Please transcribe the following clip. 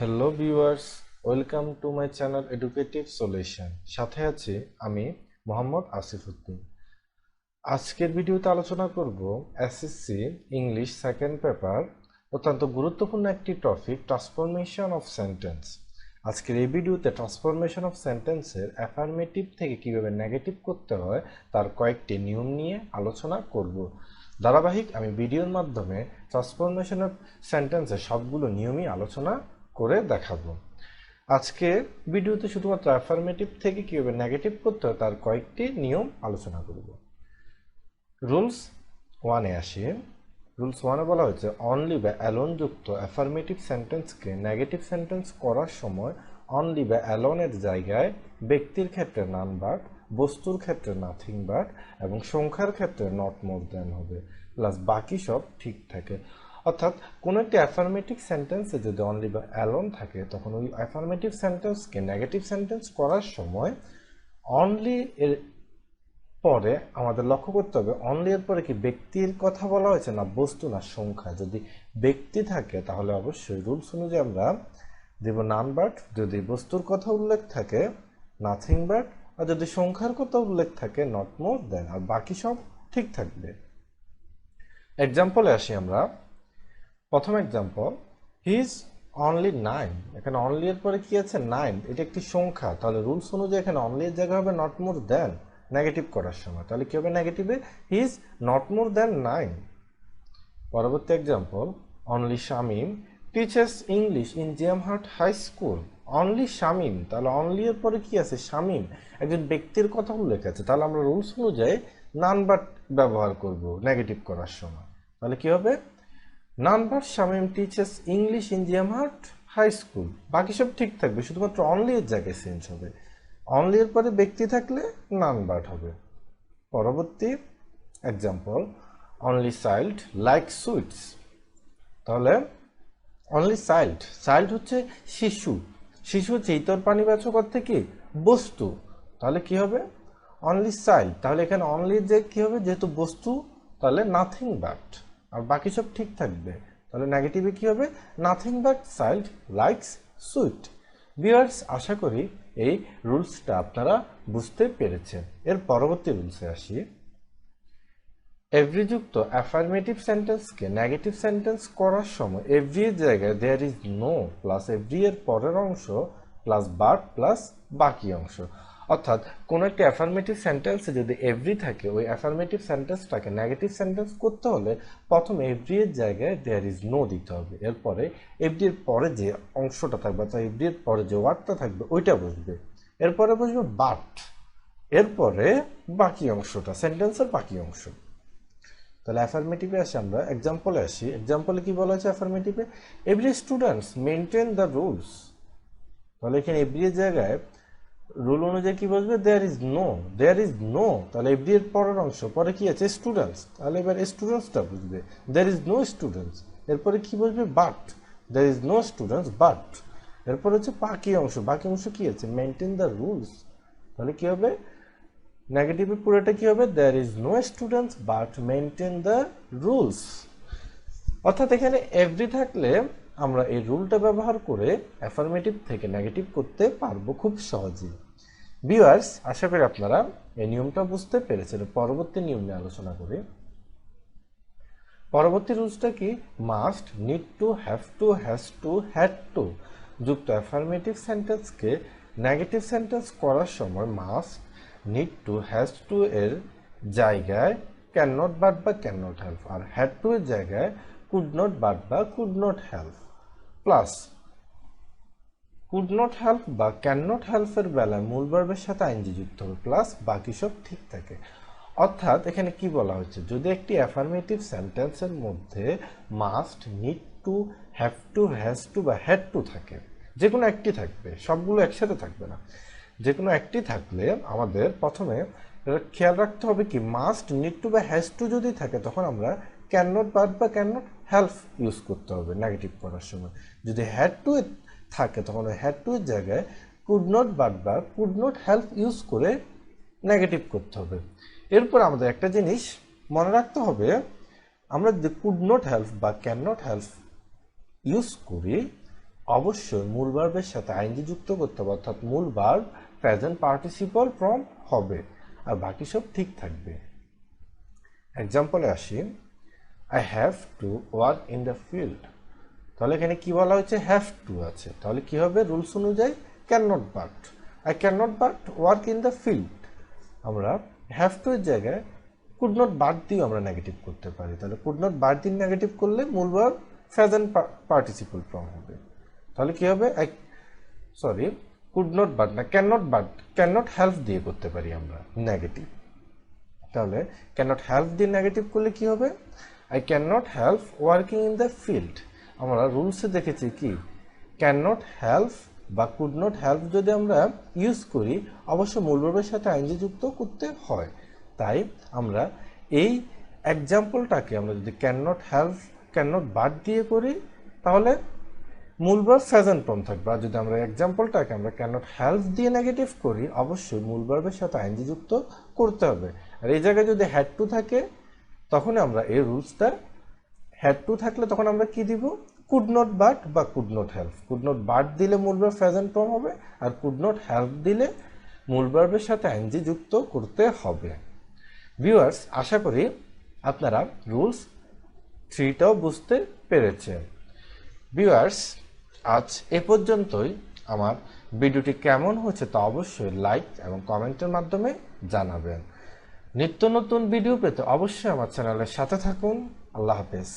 Hello viewers, welcome to my channel educative solution. সাথে আছি আমি মোহাম্মদ আসিফ উদ্দিন। আজকের ভিডিওতে আলোচনা করব এসএসসি ইংলিশ সেকেন্ড পেপার অত্যন্ত গুরুত্বপূর্ণ একটি টপিক, ট্রান্সফরমেশন অফ সেন্টেন্স। আজকের এই ভিডিওতে ট্রান্সফরমেশন অফ সেন্টেন্সের অ্যাফার্মেটিভ থেকে কিভাবে নেগেটিভ করতে হয় তার কয়েকটি নিয়ম নিয়ে আলোচনা করব। ধারাবাহিক আমি ভিডিওর মাধ্যমে ট্রান্সফরমেশন অফ সেন্টেন্সের সবগুলো নিয়মই আলোচনা করে দেখাবো। আজকে ভিডিওতে শুধুমাত্র অ্যাফার্মেটিভ থেকে কিভাবে নেগেটিভ করতে হয় তার কয়েকটি নিয়ম আলোচনা করব। রুলস ওয়ানে আসি। রুলস ওয়ানে বলা হয়েছে অনলি বা অ্যালোন যুক্ত অ্যাফার্মেটিভ সেন্টেন্সকে নেগেটিভ সেন্টেন্স করার সময় অনলি বা অ্যালোনের জায়গায় ব্যক্তির ক্ষেত্রে নান বাট, বস্তুর ক্ষেত্রে নাথিং বাট এবং সংখ্যার ক্ষেত্রে নট মোর দ্যান হবে, প্লাস বাকি সব ঠিক থাকে। অর্থাৎ কোনো একটি অ্যাফার্মেটিভ সেন্টেন্সে যদি অনলি বা অ্যালোন থাকে তখন ওই অ্যাফার্মেটিভ সেন্টেন্সকে নেগেটিভ সেন্টেন্স করার সময় অনলি এর পরে আমাদের লক্ষ্য করতে হবে অনলি এর পরে কি ব্যক্তির কথা বলা হয়েছে না বস্তু না সংখ্যা। যদি ব্যক্তি থাকে তাহলে অবশ্যই রুলস অনুযায়ী আমরা দেব নান বাট, যদি বস্তুর কথা উল্লেখ থাকে নাথিং বাট, আর যদি সংখ্যার কথা উল্লেখ থাকে নট মোর দেন, আর বাকি সব ঠিক থাকবে। এক্সাম্পলে আসি আমরা। প্রথম এক্সাম্পল, হি ইজ অনলি 9। এখানে অনলি এর পরে কি আছে? 9। এটা একটি সংখ্যা, তাহলে রুলস অনুযায়ী এখানে অনলি এর জায়গা হবে নট মোর দেন নেগেটিভ করার সময়। তাহলে কি হবে নেগেটিভে? He is not more then 9। পরবর্তী example, only Shamim teachers English in Jiamhat high school. Only Shamim, তাহলে অনলি এর পরে কি আছে? শামিম, একজন ব্যক্তির কথা উল্লেখ আছে, তাহলে আমরা রুলস অনুযায়ী নান বাট ব্যবহার করব নেগেটিভ করার সময়। তাহলে কি হবে? None but Shamim teachers English in Jiamhat high school. বাকি সব ঠিক থাকবে, শুধুমাত্র অনলি এর জায়গায় চেঞ্জ হবে। অনলি এর পরে ব্যক্তি থাকলে নান বাট হবে। পরবর্তী example, only child like sweets. তাহলে অনলি চাইল্ড, চাইল্ড হচ্ছে শিশু, শিশু হচ্ছে ইতর প্রাণীবাচক অর্থে কি? বস্তু। তাহলে কি হবে? অনলি চাইল্ড, তাহলে এখানে অনলি যে কি হবে? যেহেতু বস্তু তাহলে নাথিং বাট, আর বাকি সব ঠিক থাকবে। তাহলে নেগেটিভে কি হবে? Nothing but child likes sweet. Viewers, আশা করি এই রুলসটা আপনারা বুঝতে পেরেছেন। এর পরবর্তী রুলসে আসি। এভরি যুক্ত অ্যাফার্মেটিভ সেন্টেন্সকে নেগেটিভ সেন্টেন্স করার সময় এভরি এর জায়গায় there is no plus every এর পরের অংশ প্লাস বাট প্লাস বাকি অংশ। অর্থাৎ কোনো একটি অ্যাফার্মেটিভ সেন্টেন্সে যদি এভরি থাকে, ওই অ্যাফার্মেটিভ সেন্টেন্সটাকে নেগেটিভ সেন্টেন্স করতে হলে প্রথমে এভরি এর জায়গায় দেয়ার ইজ নো দিতে হবে। এরপরে এভরি এর পরে যে অংশটা থাকবে অর্থাৎ এভরি এর পরে যে ওয়ার্ডটা থাকবে ওইটা বসবে। এরপরে বসবে বাট, এরপরে বাকি অংশটা, সেন্টেন্সের বাকি অংশ। তাহলে অ্যাফার্মেটিভে আসি আমরা, এক্সাম্পলে আসি। এক্সাম্পলে কি বলা হয়েছে অ্যাফার্মেটিভে? Every students maintain the rules. তাহলে এখানে এভরি এর জায়গায় রুল অনুযায়ী কি বসবে? There is no, there is no, তাহলে এভরি এর পরের অংশ পরে কি আছে? স্টুডেন্টস, তাহলে এবার স্টুডেন্টসটা বুঝবে। দেয়ার ইজ নো স্টুডেন্টস, এরপরে কি বসবে? But, there is no students but, এরপর হচ্ছে বাকি অংশ, বাকি অংশ কি আছে? Maintain the rules. তাহলে কি হবে? নেগেটিভে পুরোটা কি হবে? There is no students but maintain the rules. অর্থাৎ এখানে এভরি থাকলে আমরা এই রুলটা ব্যবহার করে অ্যাফার্মেটিভ থেকে নেগেটিভ করতে পারবো খুব সহজেই। ভিউয়ার্স, আশা করি আপনারা এই নিয়মটা বুঝতে পেরেছেন। পরবর্তী নিয়ম নিয়ে আলোচনা করি। পরবর্তী রুলসটা কি? Must, need to, have to, has to, had to যুক্ত অ্যাফার্মেটিভ সেন্টেন্সকে নেগেটিভ সেন্টেন্স করার সময় must, need to, has to এর জায়গায় ক্যান নট বাট বা ক্যান নট হেল্প, আর হ্যাড টু এর জায়গায় কুড নট বাট বা could not help, plus could not help বা ক্যান নট হেল্পের বেলায় মূল ভার্বের সাথে আইএনজি যুক্ত হবে, প্লাস বাকি সব ঠিক থাকে। অর্থাৎ এখানে কি বলা হচ্ছে? যদি একটি অ্যাফার্মেটিভ সেন্টেন্সের মধ্যে must, need to, have to, has two বা হ্যাড টু থাকে, যে কোনো একটি থাকবে, সবগুলো একসাথে থাকবে না, যে কোনো একটি থাকলে আমাদের প্রথমে খেয়াল রাখতে হবে কি মাস্ট, নিড টু বা হ্যাজ টু যদি থাকে তখন আমরা ক্যান নট বাট বা ক্যান নট হেল্প ইউজ করতে হবে নেগেটিভ করার সময়। যদি হ্যাড টু থাকে তখন ওই হ্যাড টু এর জায়গায় কুড নট বাট বা কুড নট হেল্প ইউজ করে নেগেটিভ করতে হবে। এরপর আমাদের একটা জিনিস মনে রাখতে হবে, আমরা যদি কুড নট হেল্প বা ক্যান নট হেল্প ইউজ করি অবশ্যই মূল ভার্বের সাথে আইএনজি যুক্ত করতে হবে, অর্থাৎ মূল ভার্ব প্রেজেন্ট পার্টিসিপল ফর্ম হবে, আর বাকি সব ঠিক থাকবে। এক্সাম্পলে আসি, I have to work in the field. তাহলে এখানে কি বলা হয়েছে, হ্যাভ টু আছে, তাহলে কি হবে, রুলস অনুযায়ী can not but, I can not but work in the field. আমরা হ্যাভ টু এর জায়গায় কুড নট বাট দিয়েও আমরা নেগেটিভ করতে পারি, তাহলে কুড নট বাট দিয়ে নেগেটিভ করলে মূল ভার্ব প্রেজেন্ট পার্টিসিপল ফর্ম হবে। তাহলে কি হবে, কুড নট বাট না, ক্যান নট হেল্প দিয়ে করতে পারি আমরা নেগেটিভ। তাহলে ক্যান নট হেল্প দিয়ে নেগেটিভ করলে কি হবে, I can not help working in the field. আমরা রুলসে দেখেছি কি, ক্যান নট হেল্প বা কুড নট হেল্প যদি আমরা ইউজ করি অবশ্য মূল ভার্বের সাথে আইএনজি যুক্ত করতে হয়। তাই আমরা এই এক্সাম্পলটাকে আমরা যদি can not help can not but দিয়ে করি তাহলে মূল ভার্ব প্রেজেন্ট ফর্ম থাকবে, আর যদি আমরা এক্সাম্পলটাকে আমরা ক্যান নট হেল্প দিয়ে নেগেটিভ করি অবশ্যই মূল ভার্বের সাথে আইএনজি যুক্ত করতে হবে। আর এই জায়গায় যদি হ্যাড টু থাকে তখন আমরা এই রুলসটা, হ্যাড টু থাকলে তখন আমরা কি দিব, কুড নট বাট বা could not help. Could not but দিলে মূল ভার্ব প্রেজেন্ট ফর্ম হবে, আর কুড নট হেল্প দিলে মূল ভার্বের সাথে আইএনজি যুক্ত করতে হবে। ভিউয়ার্স, আশা করি আপনারা রুলস 3টাও বুঝতে পেরেছেন। ভিউয়ার্স, আজ এ পর্যন্তই। আমার ভিডিওটি কেমন হচ্ছে তা অবশ্যই লাইক এবং কমেন্টের মাধ্যমে জানাবেন। নিত্য নতুন ভিডিও পেতে অবশ্যই আমার চ্যানেলের সাথে থাকুন। আল্লাহ হাফেজ।